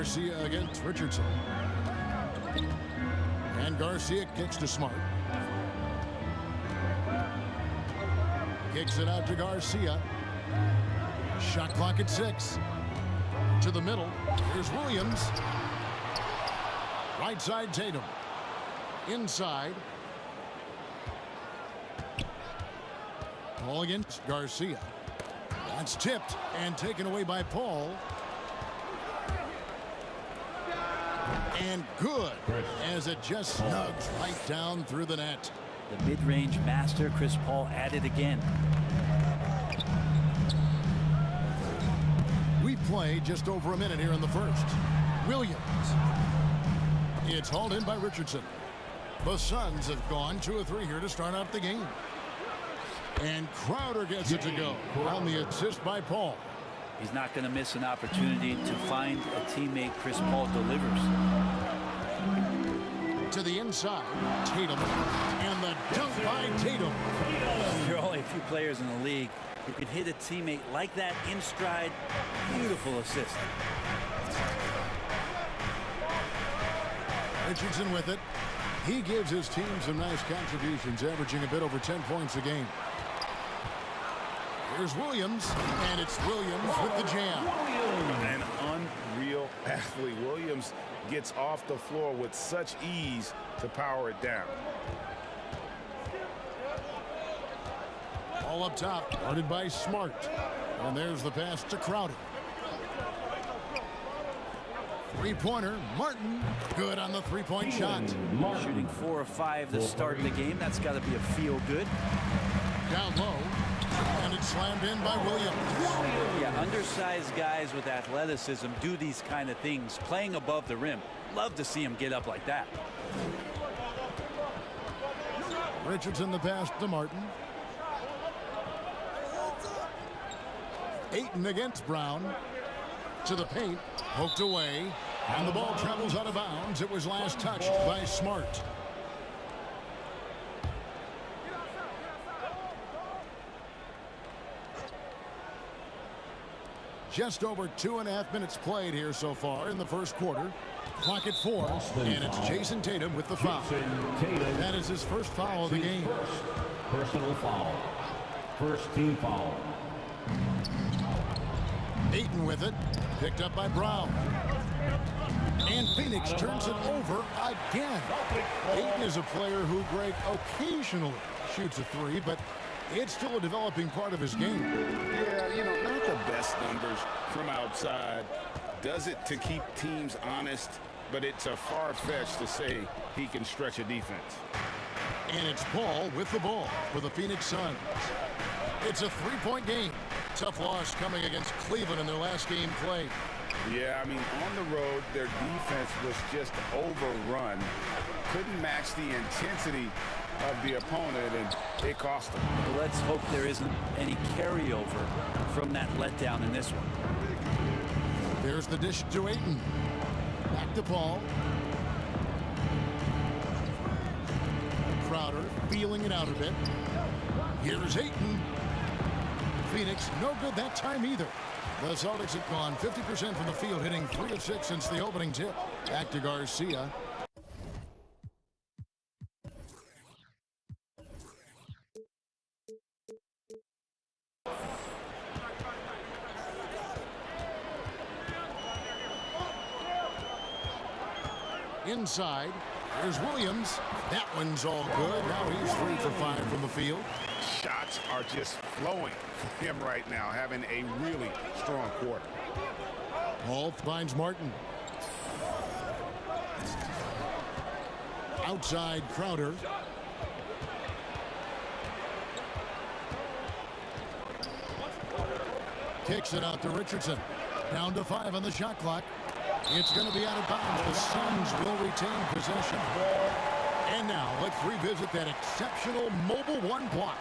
Garcia against Richardson. And Garcia kicks to Smart. Kicks it out to Garcia. Shot clock at 6. To the middle. Here's Williams. Right side Tatum. Inside. Paul against Garcia. That's tipped and taken away by Paul. And good as it just snugs right down through the net. The mid-range master, Chris Paul, at it again. We play just over a minute here in the first. Williams. It's hauled in by Richardson. The Suns have gone 2 of 3 here to start out the game. And Crowder gets it to go on the assist by Paul. He's not going to miss an opportunity to find a teammate. Chris Paul delivers. To the inside, Tatum. And the dunk by Tatum. There are only a few players in the league who could hit a teammate like that in stride. Beautiful assist. Richardson with it. He gives his team some nice contributions, averaging a bit over 10 points a game. Here's Williams, and it's Williams with the jam. An unreal athlete. Williams gets off the floor with such ease to power it down. All up top, guarded by Smart. And there's the pass to Crowder. Three-pointer, Martin, good on the three-point shot. Shooting 4 of 5 to start the game. That's got to be a feel-good. Down low, and it's slammed in by Williams. Yeah, undersized guys with athleticism do these kind of things, playing above the rim. Love to see him get up like that. Richardson the pass to Martin. Ayton against Brown. To the paint, poked away, and the ball travels out of bounds. It was last touched by Smart. Just over 2.5 minutes played here so far in the first quarter. Clock at 4, and it's Jason Tatum with the foul. That is his first foul of the game. Personal foul. First team foul. Ayton with it, picked up by Brown. And Phoenix turns it over again. Ayton is a player who, Greg, occasionally shoots a 3, but it's still a developing part of his game. Yeah, you know, not the best numbers from outside. Does it to keep teams honest, but it's a far-fetched to say he can stretch a defense. And it's Paul with the ball for the Phoenix Suns. It's a 3-point game. Tough loss coming against Cleveland in their last game played. Yeah, I mean, on the road, their defense was just overrun. Couldn't match the intensity of the opponent, and it cost them. Well, let's hope there isn't any carryover from that letdown in this one. There's the dish to Ayton. Back to Paul. Crowder feeling it out a bit. Here's Ayton. Phoenix, no good that time either. The Celtics have gone 50% from the field, hitting 3 of 6 since the opening tip. Back to Garcia. Inside, there's Williams. That one's all good. Now he's 3 for 5 from the field. Shots are just flowing for him right now, having a really strong quarter. Paul finds Martin. Outside Crowder. Kicks it out to Richardson. Down to 5 on the shot clock. It's going to be out of bounds. The Suns will retain possession. And now let's revisit that exceptional mobile 1 block.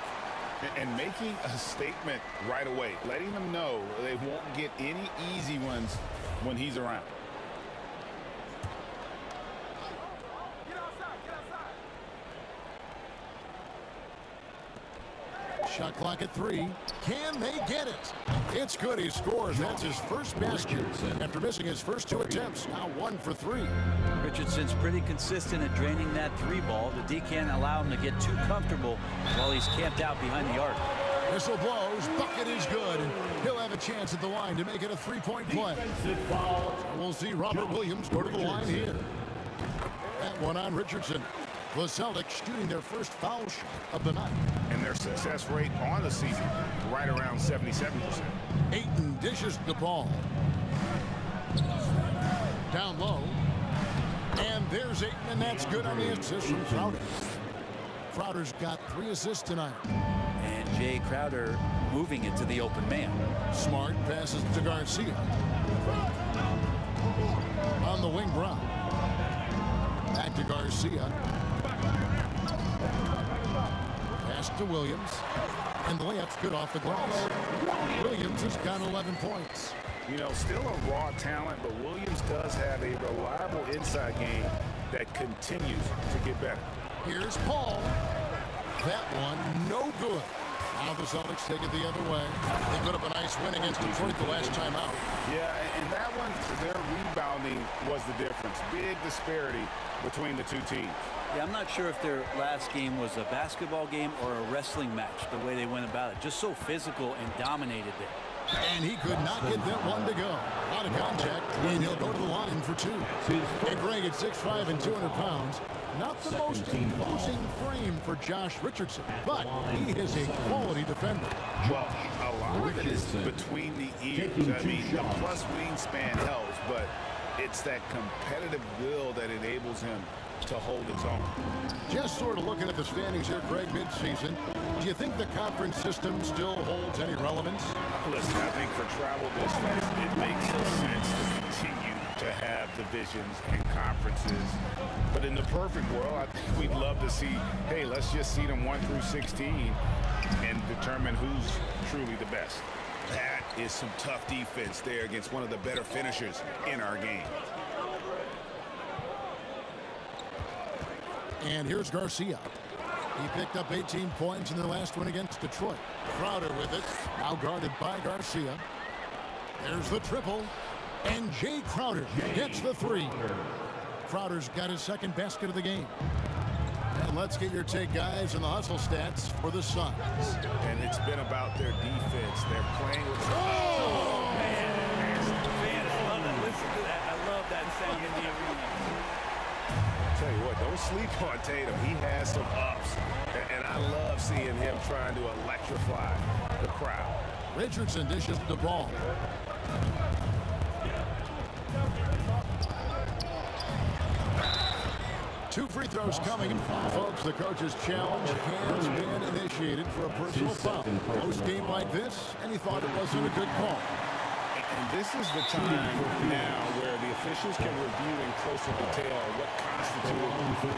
And making a statement right away, letting them know they won't get any easy ones when he's around. Shot clock at 3. Can they get it? It's good. He scores. That's his first basket after missing his first 2 attempts. Now 1 for 3. Richardson's pretty consistent at draining that 3 ball. The D can't allow him to get too comfortable while he's camped out behind the arc. Whistle blows. Bucket is good. He'll have a chance at the line to make it a 3-point play. We'll see Robert Williams go to the line here. That one on Richardson. The Celtics shooting their first foul shot of the night. And their success rate on the season, right around 77%. Ayton dishes the ball. Down low. And there's Ayton, and that's good on the assist from Crowder. Crowder's got 3 assists tonight. And Jay Crowder moving it to the open man. Smart passes to Garcia. On the wing, Brown. Back to Garcia. Pass to Williams. And the layup's good off the glass. Williams has got 11 points. You know, still a raw talent, but Williams does have a reliable inside game that continues to get better. Here's Paul. That one, no good. Now the Celtics take it the other way. They put up a nice win against Detroit the last time out. Yeah, and that one, their rebounding was the difference. Big disparity between the 2 teams. Yeah, I'm not sure if their last game was a basketball game or a wrestling match, the way they went about it. Just so physical and dominated there. And he could not get that one to go. A lot of contact, and he'll go to the line for 2. And Greg at 6'5" and 200 pounds. Not the most imposing frame for Josh Richardson, but he is a quality defender. Well, a lot of it is between the ears. I mean, the plus wingspan helps, but it's that competitive will that enables him to hold his own. Just sort of looking at the standings here, Greg, midseason. Do you think the conference system still holds any relevance? Listen, I think for travel distance, it makes sense to continue to have divisions and conferences. But in the perfect world, I think we'd love to see, hey, let's just see them 1 through 16 and determine who's truly the best. That is some tough defense there against one of the better finishers in our game. And here's Garcia. He picked up 18 points in their last one against Detroit. Crowder with it, now guarded by Garcia. There's the triple, and Jay Crowder gets the 3. Crowder's got his second basket of the game. And let's get your take, guys, on the hustle stats for the Suns. And it's been about their defense. They're playing with... Oh, man. Fans love it. Listen to that. I love that sound in the arena. Tell you what, don't sleep on Tatum. He has some ups, and I love seeing him trying to electrify the crowd. Richardson dishes the ball. Two free throws coming. Folks, the coach's challenge has been initiated for a personal foul. Post-game like this, and he thought it wasn't a good call. And this is the time now where the officials can review in closer detail what constituted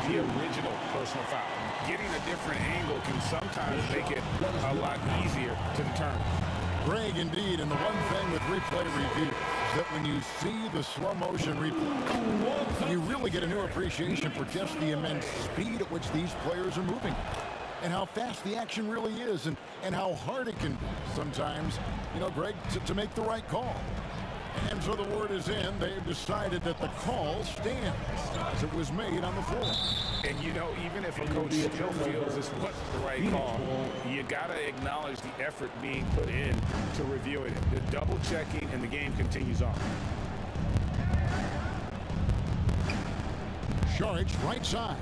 the original personal foul. Getting a different angle can sometimes make it a lot easier to determine. Greg, indeed, and the one thing with replay review is that when you see the slow motion replay, you really get a new appreciation for just the immense speed at which these players are moving. And how fast the action really is, and how hard it can be sometimes, you know, Greg, to make the right call. And so the word is in. They've decided that the call stands as it was made on the floor. And, you know, even if a coach still feels this wasn't the right call, you got to acknowledge the effort being put in to review it. The double checking, and the game continues on. Saric, right side.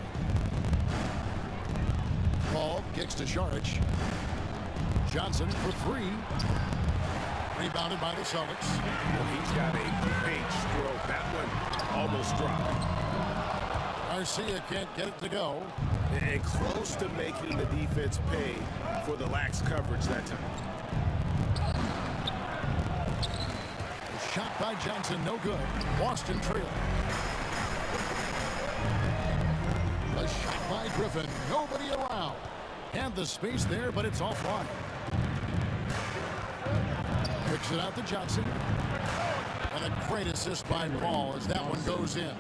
Paul kicks to Saric. Johnson for 3. Rebounded by the Celtics. Well, he's got a paint stroke. That one almost dropped. Garcia can't get it to go. And close to making the defense pay for the lax coverage that time. Shot by Johnson, no good. Boston trail. A shot by Griffin, nobody around. And the space there, but it's offline. Kicks it out to Johnson. And a great assist by Paul as that one goes in.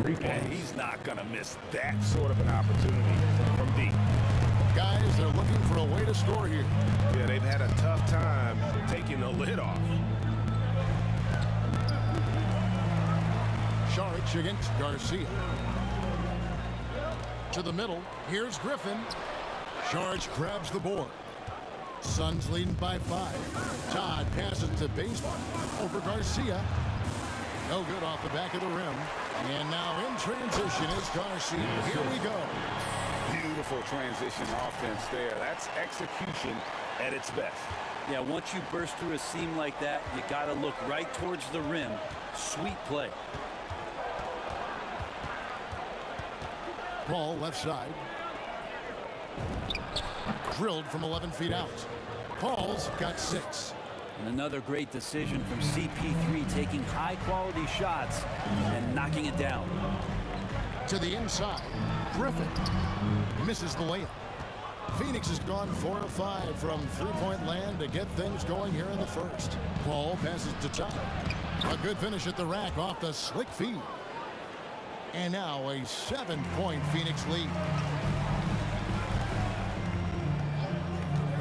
And he's not going to miss that sort of an opportunity from deep. Guys, they're looking for a way to score here. Yeah, they've had a tough time taking the lid off. Saric against Garcia. To the middle. Here's Griffin. Saric grabs the board. Suns leading by 5. Todd passes to Bazemore. Over Garcia. No good off the back of the rim. And now in transition is Garcia. Here we go. Beautiful transition offense there. That's execution at its best. Yeah, once you burst through a seam like that, you got to look right towards the rim. Sweet play. Ball left side. Drilled from 11 feet out. Paul's got 6. And another great decision from CP3, taking high-quality shots and knocking it down. To the inside. Griffin misses the layup. Phoenix has gone 4 of 5 from three-point land to get things going here in the first. Paul passes to Todd. A good finish at the rack off the slick feed. And now a 7-point Phoenix lead.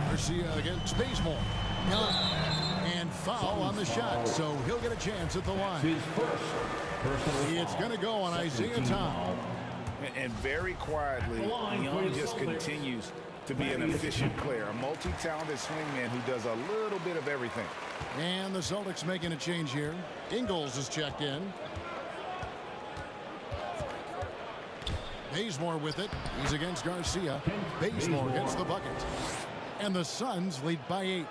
Garcia against Bazemore. And foul on the shot, so he'll get a chance at the line. His first personal It's foul. going to go on Isaiah Todd. And very quietly, Young just continues to be an efficient player, a multi-talented swingman who does a little bit of everything. And the Celtics making a change here. Ingles is checked in. Bazemore with it. He's against Garcia. Bazemore gets the bucket. And the Suns lead by 8.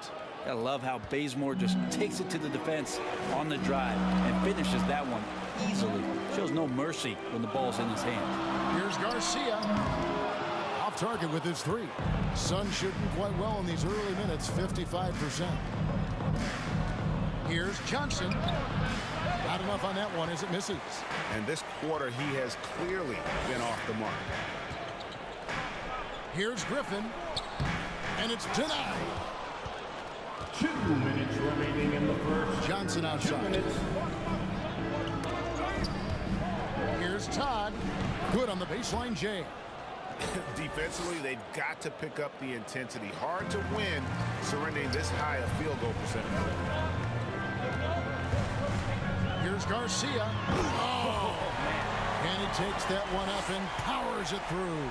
I love how Bazemore just takes it to the defense on the drive and finishes that one easily. Shows no mercy when the ball's in his hand. Here's Garcia. Off target with his 3. Suns shooting quite well in these early minutes, 55%. Here's Johnson. Not enough on that one as it misses. And this quarter, he has clearly been off the mark. Here's Griffin. And it's denied. 2 minutes remaining in the first. Johnson 2 outside. minutes. Here's Todd. Good on the baseline jam. Defensively, they've got to pick up the intensity. Hard to win surrendering this high a field goal percentage. Here's Garcia. Oh, and he takes that one up and powers it through.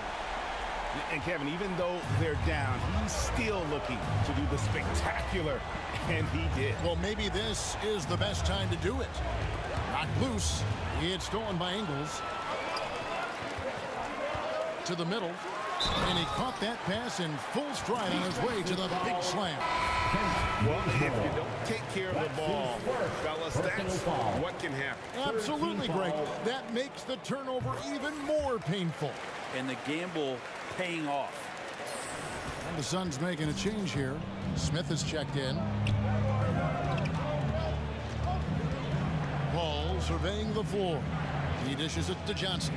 And Kevin, even though they're down, he's still looking to do the spectacular, and he did. Well, maybe this is the best time to do it. Knocked loose. It's stolen by Ingles. To the middle. And he caught that pass in full stride on his way to the big slam. Well, if you don't take care of the ball, fellas, that's what can happen. Absolutely, Greg. That makes the turnover even more painful. And the gamble paying off. And the Suns making a change here. Smith is checked in. Paul surveying the floor. He dishes it to Johnson.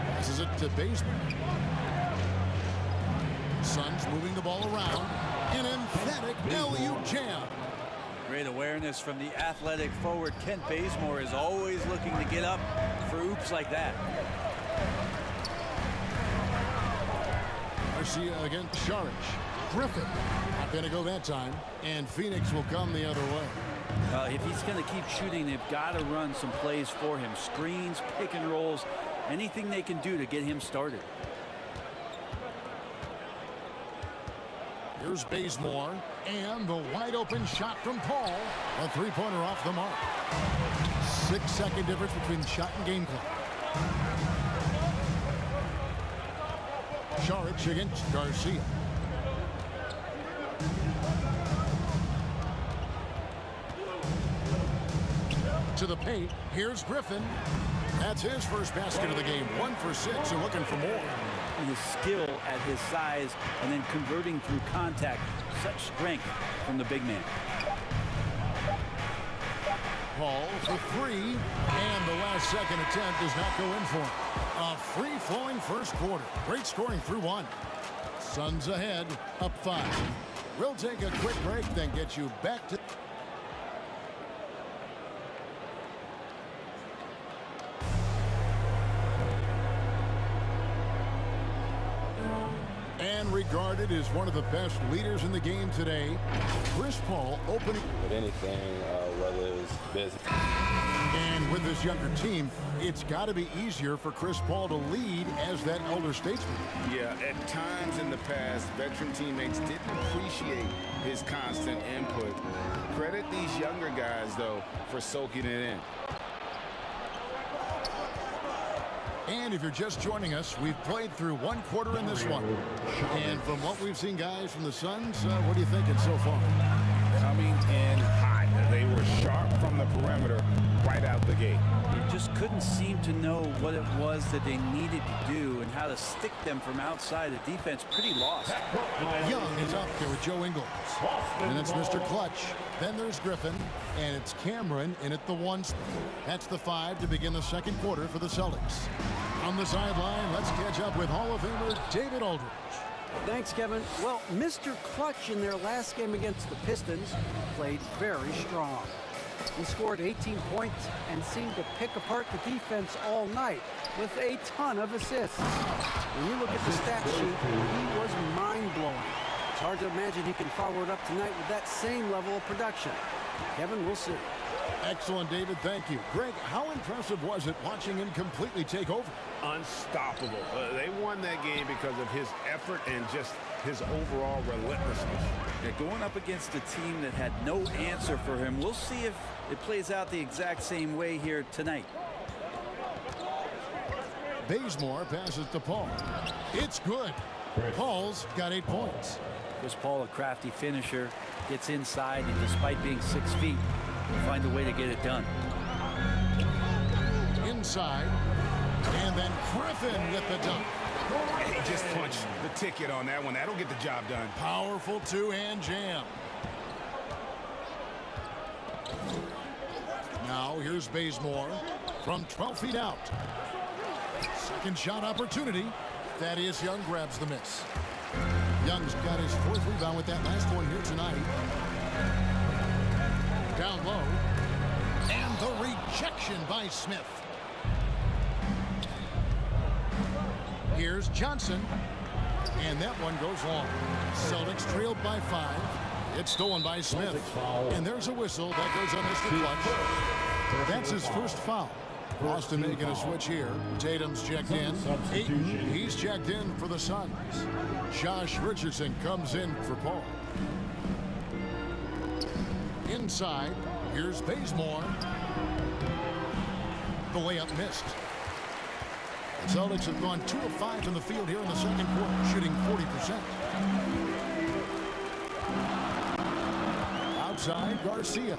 Passes it to Bazemore. Suns moving the ball around. An emphatic LU jam. Great awareness from the athletic forward. Kent Bazemore is always looking to get up for oops like that. Garcia against Saric. Griffin. Not going to go that time. And Phoenix will come the other way. If he's going to keep shooting, they've got to run some plays for him. Screens, pick and rolls, anything they can do to get him started. Here's Bazemore. And the wide open shot from Paul. A three-pointer off the mark. 6-second difference between shot and game clock. Saric against Garcia. To the paint. Here's Griffin. That's his first basket of the game. 1 for 6 and looking for more. His skill at his size and then converting through contact. Such strength from the big man. Paul for 3. And the last second attempt does not go in for him. A free-flowing first quarter. Great scoring through 1. Suns ahead, up 5. We'll take a quick break, then get you back to... And regarded as one of the best leaders in the game today. Chris Paul opening. With anything, whether it's business. And with this younger team, it's got to be easier for Chris Paul to lead as that elder statesman. Yeah, at times in the past, veteran teammates didn't appreciate his constant input. Credit these younger guys, though, for soaking it in. And if you're just joining us, we've played through one quarter in this one. And from what we've seen, guys, from the Suns, what are you thinking so far? Coming in hot. They were sharp from the perimeter right out the gate. They just couldn't seem to know what it was that they needed to do and how to stick them from outside. The defense pretty lost. Young is up there with Joe Ingles. And it's Mr. Clutch. Then there's Griffin. And it's Cameron in at the 1. That's the 5 to begin the second quarter for the Celtics. On the sideline, let's catch up with Hall of Famer David Aldridge. Thanks, Kevin. Well, Mr. Clutch in their last game against the Pistons played very strong. He scored 18 points and seemed to pick apart the defense all night with a ton of assists. When you look at the stat sheet, he was mind-blowing. It's hard to imagine he can follow it up tonight with that same level of production. Kevin, we'll see. Excellent, David. Thank you. Greg, how impressive was it watching him completely take over? Unstoppable. They won that game because of his effort and just his overall relentlessness. Yeah, going up against a team that had no answer for him. We'll see if it plays out the exact same way here tonight. Bazemore passes to Paul. It's good. Paul's got 8 points. Chris Paul, a crafty finisher, gets inside, and despite being 6 feet, will find a way to get it done. Inside. And then Griffin with the dunk. He just punched the ticket on that one. That'll get the job done. Powerful two-hand jam. Now here's Bazemore from 12 feet out. Second shot opportunity. Thaddeus Young grabs the miss. Young's got his 4th rebound with that last one here tonight. Down low. And the rejection by Smith. Here's Johnson. And that one goes long. Celtics trailed by 5. It's stolen by Smith. And there's a whistle that goes on Mr. Clutch. That's his first foul. Boston making a switch here. Tatum's checked in. Ayton, he's checked in for the Suns. Josh Richardson comes in for Paul. Inside, here's Bazemore. The layup missed. The Celtics have gone 2 of 5 in the field here in the second quarter, shooting 40%. Outside, Garcia.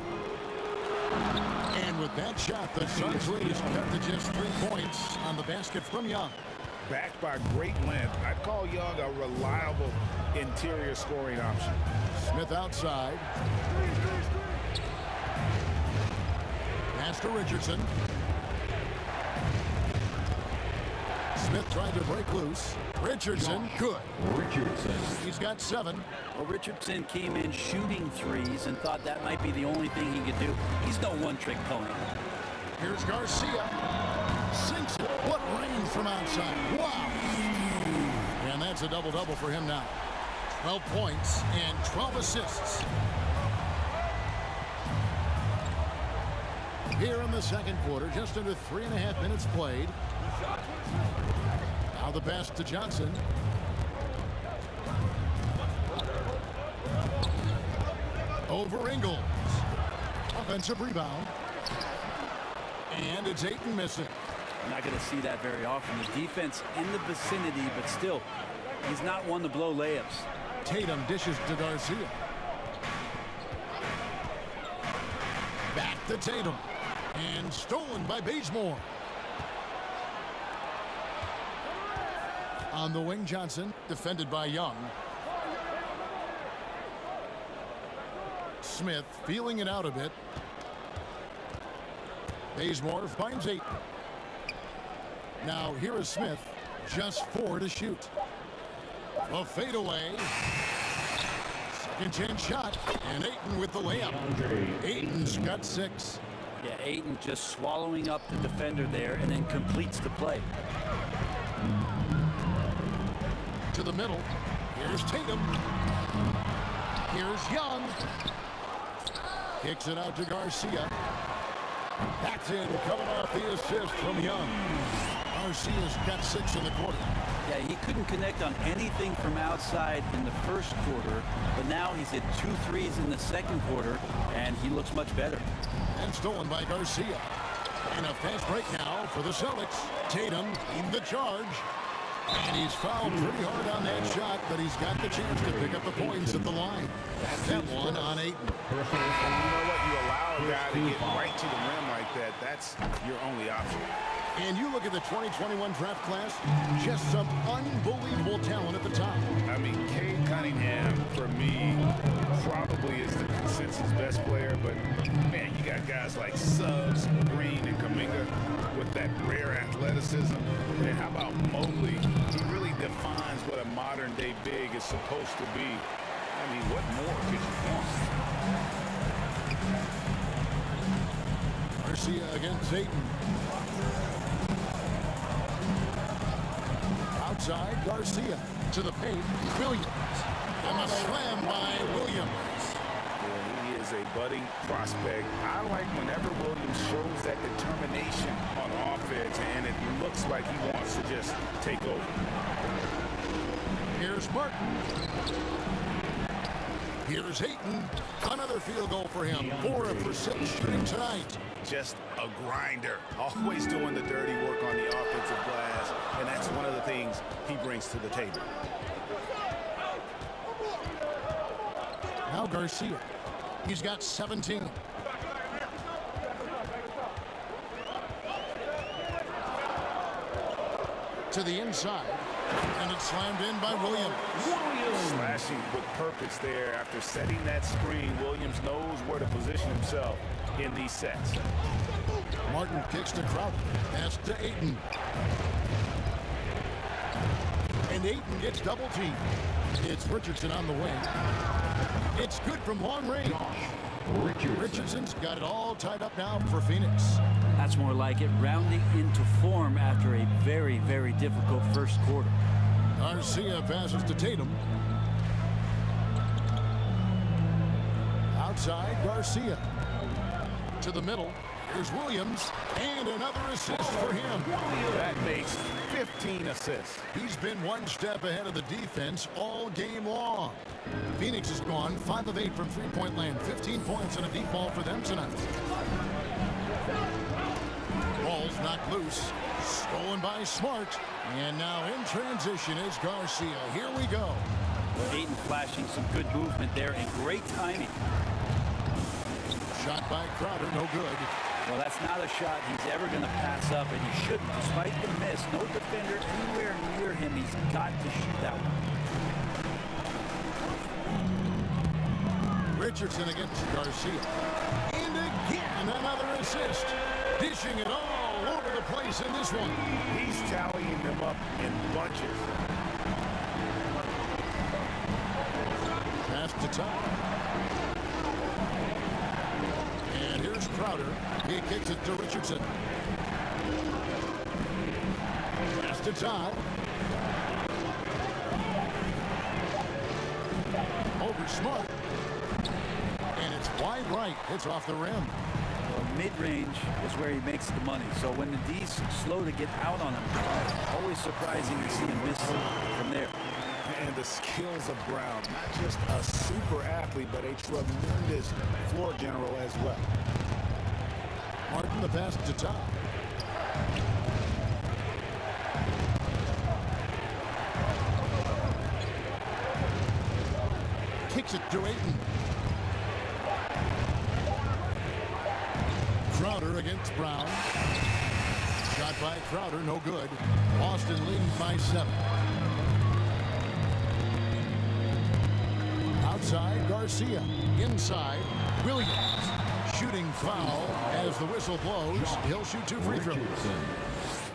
And with that shot, the Suns lead is cut to just 3 points on the basket from Young. Backed by great length, I'd call Young a reliable interior scoring option. Smith outside. Pass to Richardson. Smith tried to break loose. Richardson, good. He's got 7. Well, Richardson came in shooting threes and thought that might be the only thing he could do. He's no one-trick pony. Here's Garcia. Sinks it. What range from outside. Wow. And that's a double-double for him now. 12 points and 12 assists. Here in the second quarter, just under 3.5 minutes played. Now the pass to Johnson. Over Ingles. Offensive rebound. And it's Ayton missing. You're not going to see that very often. The defense in the vicinity, but still, he's not one to blow layups. Tatum dishes to Garcia. Back to Tatum. And stolen by Bazemore. On the wing, Johnson, defended by Young. Smith feeling it out a bit. Bazemore finds 8. Now here is Smith, just 4 to shoot. A fadeaway. Second chance shot, and Ayton with the layup. Ayton's got 6. Yeah, Ayton just swallowing up the defender there and then completes the play. To the middle. Here's Tatum. Here's Young. Kicks it out to Garcia. That's in, coming off the assist from Young. Garcia's got 6 in the quarter. Yeah, he couldn't connect on anything from outside in the first quarter, but now he's hit 2 threes in the second quarter, and he looks much better. And stolen by Garcia. And a fast break now for the Celtics. Tatum in the charge. And he's fouled pretty hard on that shot, but he's got the chance to pick up the points at the line. That one on Ayton. You know what? You allow a guy to get right to the rim like that. That's your only option. And you look at the 2021 draft class, just some unbelievable talent at the top. I mean, Cade Cunningham, for me, probably is the consensus best player. But, man, you got guys like Suggs, Green, and Kuminga with that rare athleticism. And how about Mobley? He really defines what a modern-day big is supposed to be. I mean, what more could you want? Garcia against Ayton. Outside, Garcia to the paint. Williams. And a slam by Williams. Yeah, he is a budding prospect. I like whenever Williams shows that determination on offense, and it looks like he wants to just take over. Here's Martin. Here's Ayton. Another field goal for him. 4 for 6 shooting tonight. Just a grinder, always doing the dirty work on the offensive glass, and that's one of the things he brings to the table. Now Garcia. He's got 17. To the inside, and it's slammed in by Williams. Slashing with purpose there after setting that screen. Williams knows where to position himself in these sets. Martin kicks to Crowder. Pass to Ayton. And Ayton gets double teamed. It's Richardson on the wing. It's good from long range. Richardson's got it all tied up now for Phoenix. That's more like it, rounding into form after a very, very difficult first quarter. Garcia passes to Tatum. Outside, Garcia. To the middle. Here's Williams. And another assist for him. That makes 15 assists. He's been one step ahead of the defense all game long. Phoenix has gone 5 of 8 from three-point land. 15 points and a deep ball for them tonight. Ball's knocked loose. Stolen by Smart. And now in transition is Garcia. Here we go. Ayton flashing some good movement there and great timing. Shot by Crowder, no good. Well, that's not a shot he's ever going to pass up, and he shouldn't. Despite the miss, no defender anywhere near him. He's got to shoot that one. Richardson against Garcia. And again, another assist. Dishing it all over the place in this one. He's tallying them up in bunches. Pass to Todd. And here's Crowder. He kicks it to Richardson. Pass to Todd. Over Smart. And it's wide right. It's off the rim. Well, mid-range is where he makes the money. So when the D's slow to get out on him, always surprising to see him miss from there. And the skills of Brown, not just a super athlete, but a tremendous floor general as well. Martin the pass to Todd. Kicks it to Ayton. Crowder against Brown. Shot by Crowder, no good. Boston leads by 7. Outside, Garcia. Inside, Williams. Shooting foul as the whistle blows. He'll shoot 2 free throws.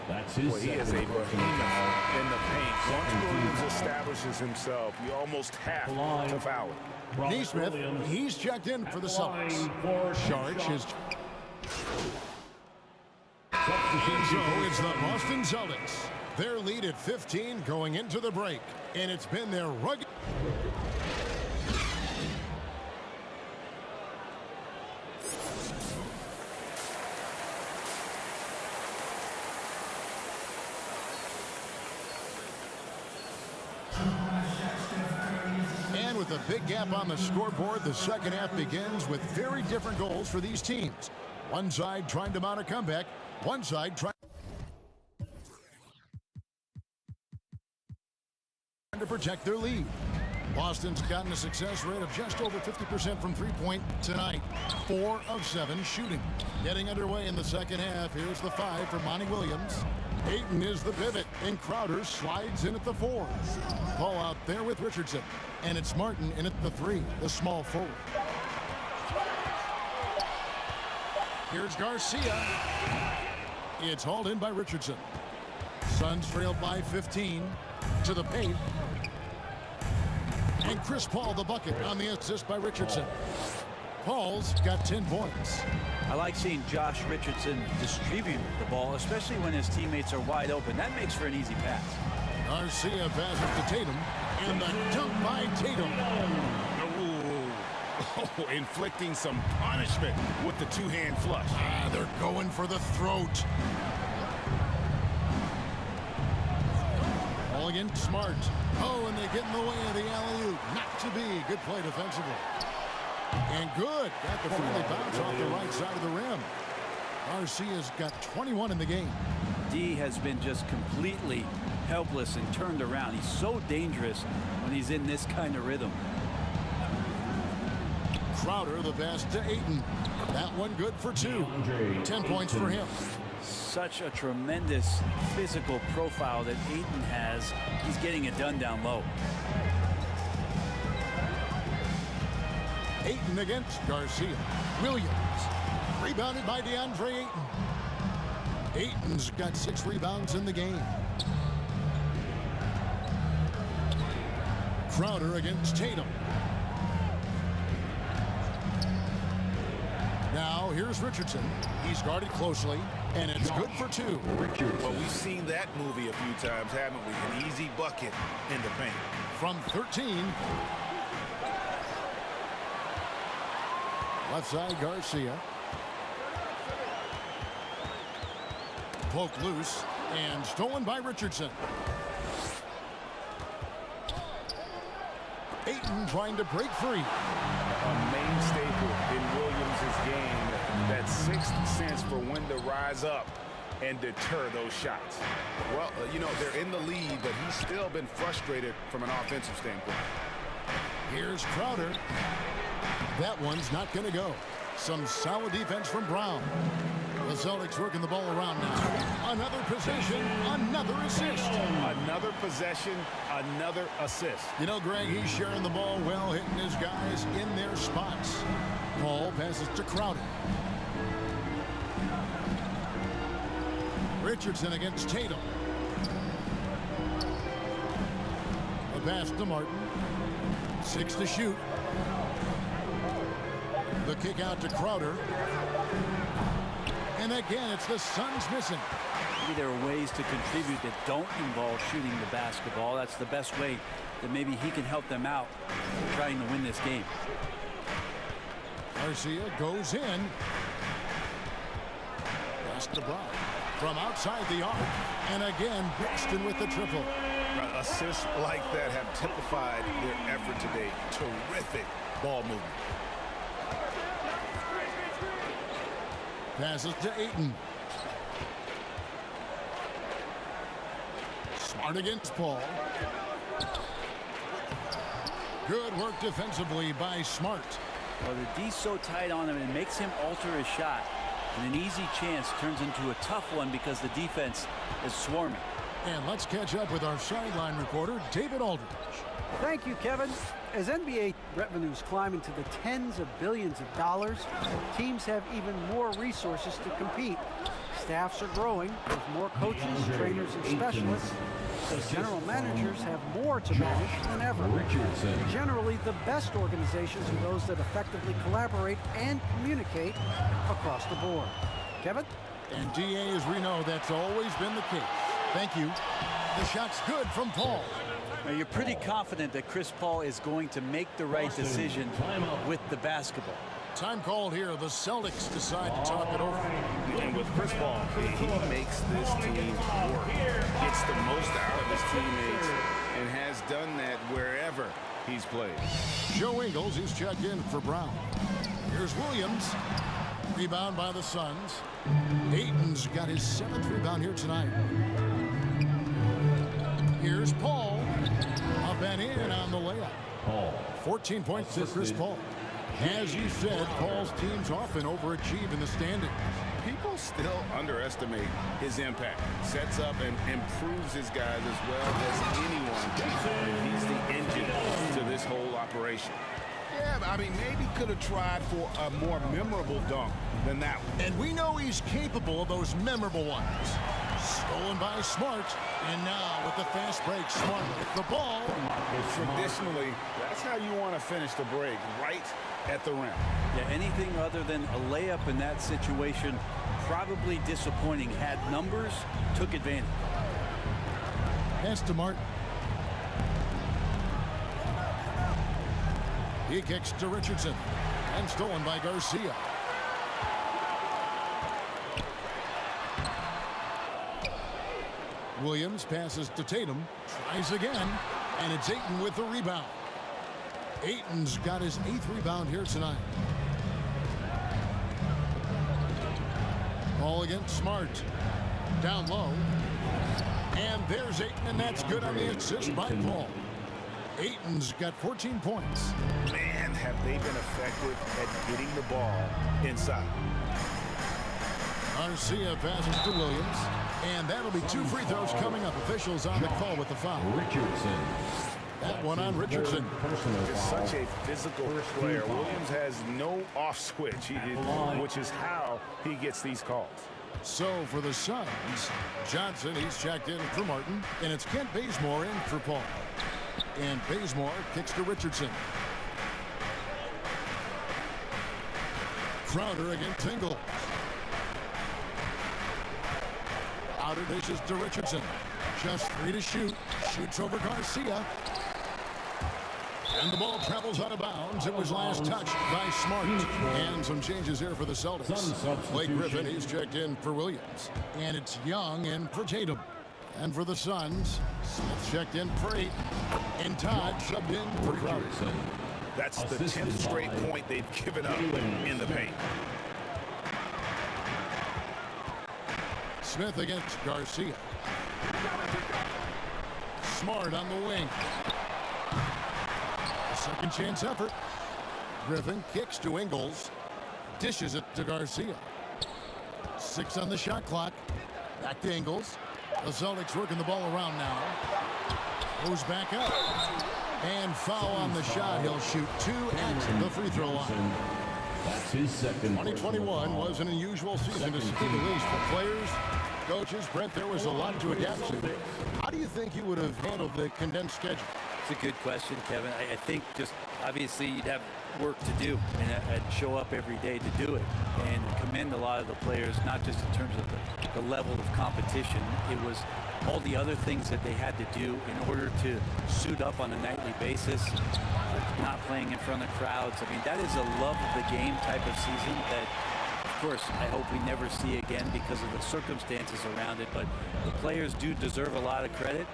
Boy, he is a behemoth in the paint. Once Williams establishes himself, you almost have to foul him. Neesmith, he's checked in for the Celtics. Sharch is... And so it's the Boston Celtics. Their lead at 15 going into the break. And it's been their rugged... And with a big gap on the scoreboard, the second half begins with very different goals for these teams. One side trying to mount a comeback, one side trying to protect their lead. Boston's gotten a success rate of just over 50% from three-point tonight. 4 of 7 shooting. Getting underway in the second half. Here's the 5 for Monty Williams. Ayton is the pivot, and Crowder slides in at the 4. Paul out there with Richardson. And it's Martin in at the 3, the small forward. Here's Garcia. It's hauled in by Richardson. Suns trailed by 15 to the paint. And Chris Paul the bucket on the assist by Richardson. Paul's got 10 points. I like seeing Josh Richardson distribute the ball, especially when his teammates are wide open. That makes for an easy pass. Garcia passes to Tatum. And the dunk by Tatum. Oh, inflicting some punishment with the two-hand flush. They're going for the throat. Ball against Smart. Oh, and they get in the way of the alley-oop. Not to be. Good play defensively. And good. Got the friendly bounce off the right side of the rim. Garcia's got 21 in the game. D has been just completely helpless and turned around. He's so dangerous when he's in this kind of rhythm. Crowder the pass to Ayton. That one good for 2. 10 points for him. Such a tremendous physical profile that Ayton has. He's getting it done down low. Ayton against Garcia. Williams. Rebounded by DeAndre Ayton. Ayton's got 6 rebounds in the game. Crowder against Tatum. Now here's Richardson. He's guarded closely, and it's good for 2. Well, we've seen that movie a few times, haven't we? An easy bucket in the paint. From 13. Left side, Garcia. Poked loose and stolen by Richardson. Ayton trying to break free. A main staple in Williams' game, that sixth sense for when to rise up and deter those shots. Well, you know, they're in the lead, but he's still been frustrated from an offensive standpoint. Here's Crowder. That one's not going to go. Some solid defense from Brown. The Celtics working the ball around now. Another possession, another assist. Another possession, another assist. You know, Greg, he's sharing the ball well, hitting his guys in their spots. Paul passes to Crowder. Richardson against Tatum. A pass to Martin. 6 to shoot. The kick out to Crowder. And again, it's the Suns missing. Maybe there are ways to contribute that don't involve shooting the basketball. That's the best way that maybe he can help them out trying to win this game. Garcia goes in. Pass to Brown. From outside the arc. And again, Boston with the triple. Assists like that have typified their effort today. Terrific ball movement. Passes to Ayton. Smart against Paul. Good work defensively by Smart. Well, the D's so tight on him, it makes him alter his shot. And an easy chance turns into a tough one because the defense is swarming. And let's catch up with our sideline reporter, David Aldridge. Thank you, Kevin. As NBA revenues climb into the tens of billions of dollars, teams have even more resources to compete. Staffs are growing with more coaches, trainers, and specialists. As general managers have more to manage than ever. Generally, the best organizations are those that effectively collaborate and communicate across the board. Kevin? And DA, as we know, that's always been the case. Thank you. The shot's good from Paul. Now, you're pretty confident that Chris Paul is going to make the right decision with the basketball. Time called here. The Celtics decide to talk it over. And with Chris Paul, he makes this team work. Gets the most out of his teammates and has done that wherever he's played. Joe Ingles, he's checked in for Brown. Here's Williams. Rebound by the Suns. Ayton's got his 7th rebound here tonight. Here's Paul. Up and in on the layup. 14 points for Chris Paul. As you said, Paul's teams often overachieve in the standings. People still underestimate his impact. Sets up and improves his guys as well as anyone. And he's the engine to this whole operation. Yeah, I mean, maybe could have tried for a more memorable dunk than that one. And we know he's capable of those memorable ones. Stolen by Smart. And now with the fast break, Smart with the ball. Traditionally, that's how you want to finish the break, right at the rim. Yeah, anything other than a layup in that situation, probably disappointing. Had numbers, took advantage. Pass to Martin. He kicks to Richardson. And stolen by Garcia. Williams passes to Tatum. Tries again. And it's Ayton with the rebound. Ayton's got his 8th rebound here tonight. Ball against Smart. Down low. And there's Ayton, and that's good on the assist by Paul. Ayton's got 14 points. Man, have they been effective at getting the ball inside. Garcia passes to Williams. And that'll be 2 free throws coming up. Officials on the call with the foul. Richardson. That one on Richardson. Just such a physical player. Williams has no off switch, which is how he gets these calls. So for the Suns, Johnson, he's checked in for Martin. And it's Kent Bazemore in for Paul. And Bazemore kicks to Richardson. Crowder against Ingles. Outer dishes to Richardson. Just 3 to shoot. Shoots over Garcia. And the ball travels out of bounds. It was last touched by Smart. And some changes here for the Celtics. Blake Griffin, he's checked in for Williams. And it's Young in for Tatum. And for the Suns, Smith checked in for 8. And Todd subbed in for Crowder. That's the 10th straight point they've given up in the paint. Smith against Garcia. Smart on the wing. Second chance effort. Griffin kicks to Ingles. Dishes it to Garcia. 6 on the shot clock. Back to Ingles. The Celtics working the ball around now. Goes back up. And foul on the shot. He'll shoot 2 at the free throw line. That's his second. 2021 was an unusual season to say the least for players, coaches. Brent, there was a lot to adapt to. How do you think you would have handled the condensed schedule? It's a good question, Kevin. I think just obviously you'd have work to do and show up every day to do it, and commend a lot of the players, not just in terms of the level of competition. It was all the other things that they had to do in order to suit up on a nightly basis, not playing in front of crowds. I mean, that is a love of the game type of season that, of course, I hope we never see again because of the circumstances around it. But the players do deserve a lot of credit,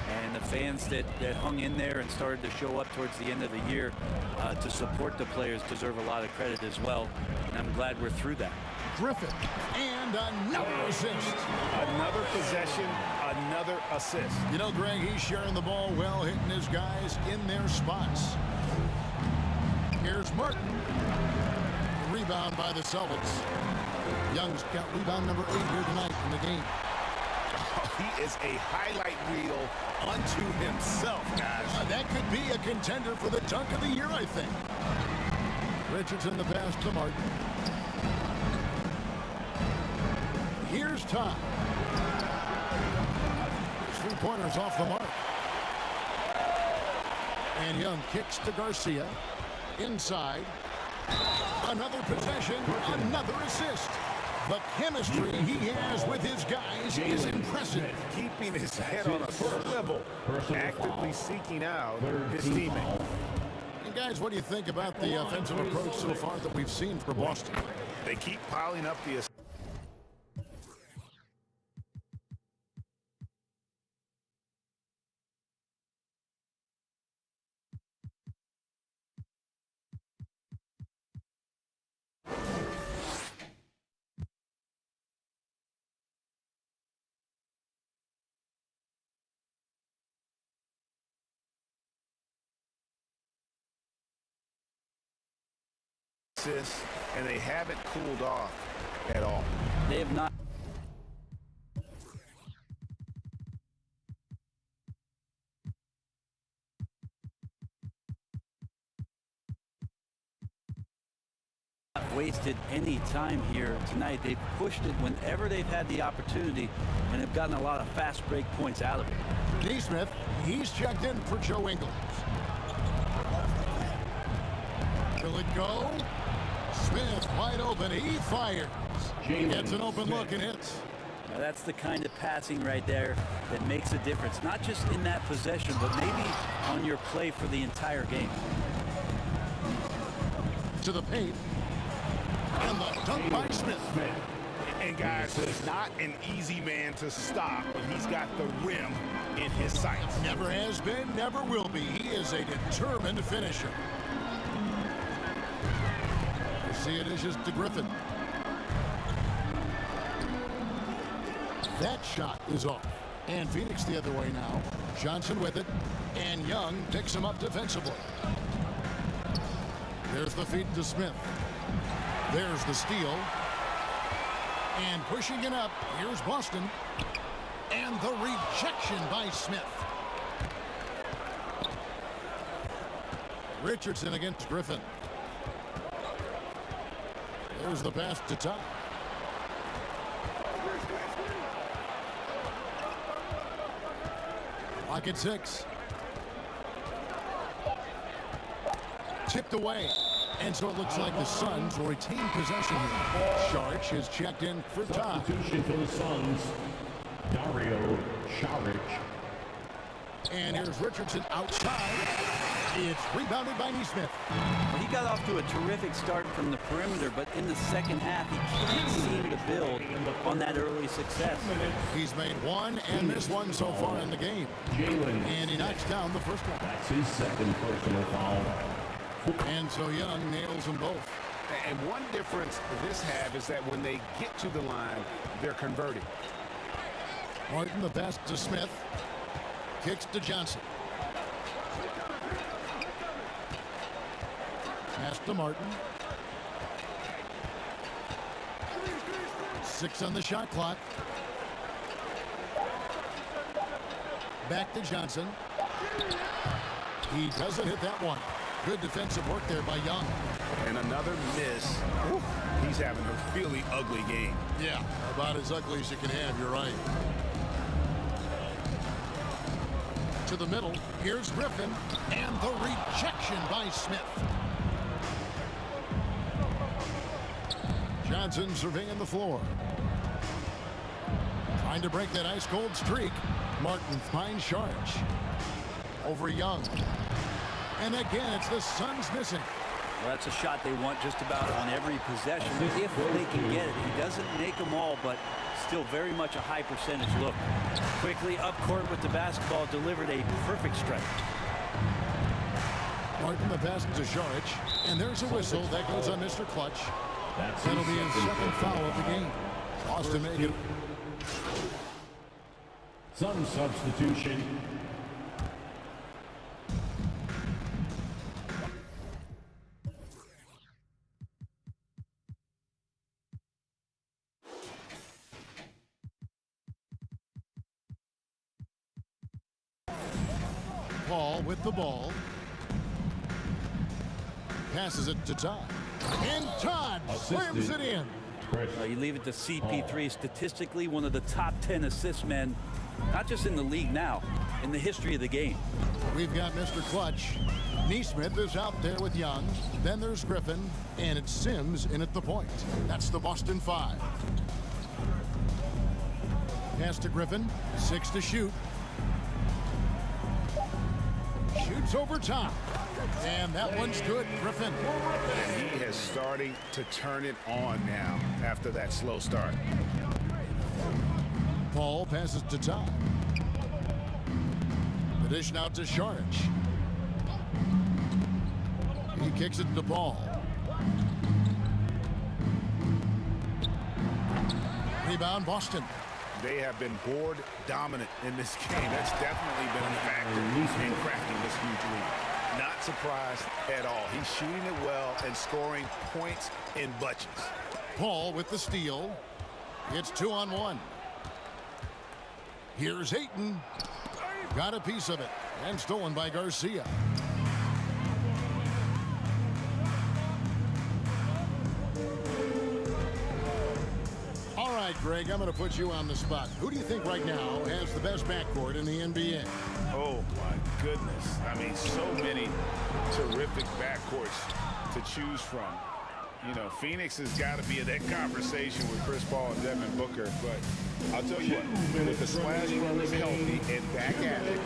and the fans that hung in there and started to show up towards the end of the year to support the players deserve a lot of credit as well. And I'm glad we're through that. Griffin, and another assist. Another possession, another assist. You know, Greg, he's sharing the ball well, hitting his guys in their spots. Here's Martin. Rebound by the Celtics. Young's got rebound number 8 here tonight in the game. He is a highlight reel unto himself, guys. That could be a contender for the dunk of the year, I think. Richardson the pass to Martin. Here's Todd. 3-pointers off the mark. And Young kicks to Garcia. Inside. Another possession, another assist. The chemistry he has with his guys is impressive. Keeping his head on a swivel, actively seeking out his teammate. And guys, what do you think about the offensive approach so far that we've seen for Boston? They keep piling up the assists, and they haven't cooled off at all. They have not. Wasted any time here tonight. They've pushed it whenever they've had the opportunity and have gotten a lot of fast break points out of it. Neesmith, he's checked in for Joe Ingles. Will it go? Smith wide open. He fires. Gets an open look and hits. Now that's the kind of passing right there that makes a difference, not just in that possession, but maybe on your play for the entire game. To the paint. And the dunk by Smith. And guys, he's not an easy man to stop, but he's got the rim in his sights. Never has been, never will be. He is a determined finisher. You see it is just to Griffin. That shot is off. And Phoenix the other way now. Johnson with it. And Young picks him up defensively. There's the feed to Smith. There's the steal. And pushing it up, here's Boston. And the rejection by Smith. Richardson against Griffin. There's the pass to Todd. Lock at 6. Tipped away. And so it looks like the Suns will retain possession here. Sharch is checked in for Todd. Substitution for the Suns, Dario Saric. And here's Richardson outside. It's rebounded by Neesmith. He got off to a terrific start from the perimeter, but in the second half, he can't seem to build on that early success. He's made one and missed one so far in the game. And he knocks down the first one. That's his second personal foul. And so Young nails them both. And one difference this have is that when they get to the line, they're converting. Martin the pass to Smith. Kicks to Johnson. Pass to Martin. 6 on the shot clock. Back to Johnson. He doesn't hit that one. Good defensive work there by Young. And another miss. Ooh, he's having a really ugly game. Yeah, about as ugly as you can have, you're right. To the middle, here's Griffin, and the rejection by Smith. Johnson surveying the floor. Trying to break that ice-cold streak. Martin finds Sharch. Over Young. And again, it's the Suns missing. Well, that's a shot they want just about on every possession if they can get it. He doesn't make them all, but still very much a high percentage look. Quickly up court with the basketball, delivered a perfect strike. Martin the pass to Saric, and there's a whistle that goes on Mr. Clutch. That'll be his second foul of the game. Boston make it. Sun substitution. Paul with the ball. Passes it to Todd. And Todd slams it in. You leave it to CP3, statistically one of the top 10 assist men, not just in the league now, in the history of the game. We've got Mr. Clutch. Neesmith is out there with Young. Then there's Griffin, and it's Sims in at the point. That's the Boston 5. Pass to Griffin. 6 to shoot. Shoots over top. And that one's good, Griffin. And he is starting to turn it on now after that slow start. Paul passes to Todd. The dish out to Sharich. He kicks it to Paul. Rebound, Boston. They have been board dominant in this game. That's definitely been a factor in crafting this huge lead. Not surprised at all. He's shooting it well and scoring points in bunches. Paul with the steal. It's 2-on-1. Here's Ayton. Got a piece of it. And stolen by Garcia. All right, Greg, I'm going to put you on the spot. Who do you think right now has the best backcourt in the NBA? Oh, my goodness. I mean, so many terrific backcourts to choose from. You know, Phoenix has got to be in that conversation with Chris Paul and Devin Booker. But I'll tell you what, with the Splash Brothers healthy and back at it,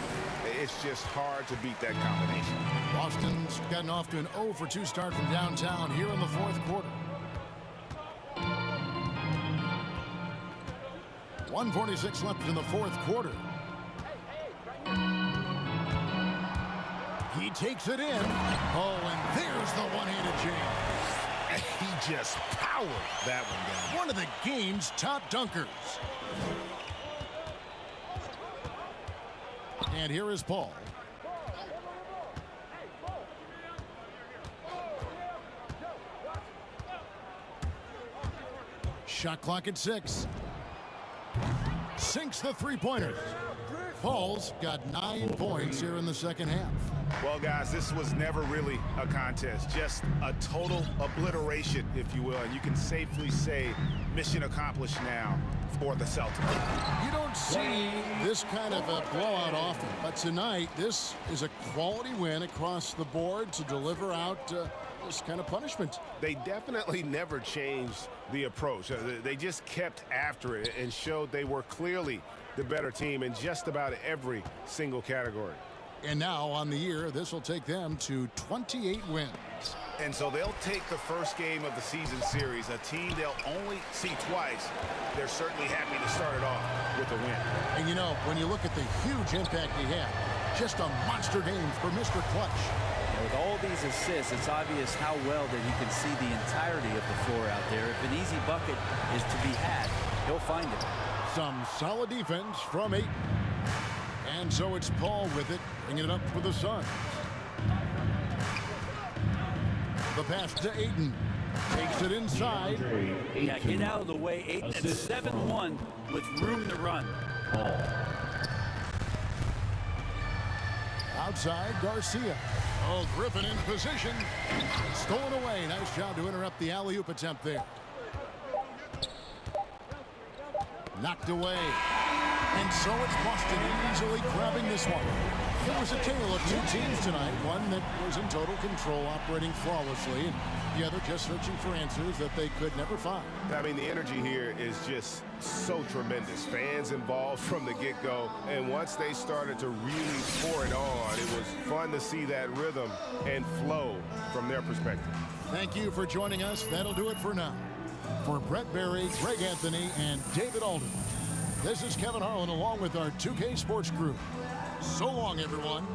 it's just hard to beat that combination. Boston's gotten off to an 0-for-2 start from downtown here in the fourth quarter. 1:46 left in the fourth quarter. He takes it in. Oh, and there's the one-handed jam. He just powered that one down. One of the game's top dunkers. And here is Paul. Shot clock at 6. Sinks the three-pointer. Paul's got 9 points here in the second half. Well, guys, this was never really a contest, just a total obliteration, if you will. And you can safely say mission accomplished now for the Celtics. You don't see this kind of a blowout often, but tonight this is a quality win across the board to deliver out this kind of punishment. They definitely never changed the approach. They just kept after it and showed they were clearly the better team in just about every single category. And now on the year, this will take them to 28 wins. And so they'll take the first game of the season series, a team they'll only see twice. They're certainly happy to start it off with a win. And you know, when you look at the huge impact he had, just a monster game for Mr. Clutch. With all these assists, it's obvious how well that he can see the entirety of the floor out there. If an easy bucket is to be had, he'll find it. Some solid defense from Ayton. And so it's Paul with it, bringing it up for the Suns. The pass to Ayton. Takes it inside. Yeah, get out of the way. Ayton at 7-1 with room to run. Outside, Garcia. Oh, Griffin in position. Stolen away. Nice job to interrupt the alley-oop attempt there. Knocked away. And so it's Boston easily grabbing this one. It was a tale of two teams tonight. One that was in total control, operating flawlessly, and the other just searching for answers that they could never find. I mean, the energy here is just so tremendous. Fans involved from the get-go, and once they started to really pour it on, it was fun to see that rhythm and flow from their perspective. Thank you for joining us. That'll do it for now. For Brett Berry, Greg Anthony, and David Aldridge, this is Kevin Harlan along with our 2K Sports crew. So long, everyone.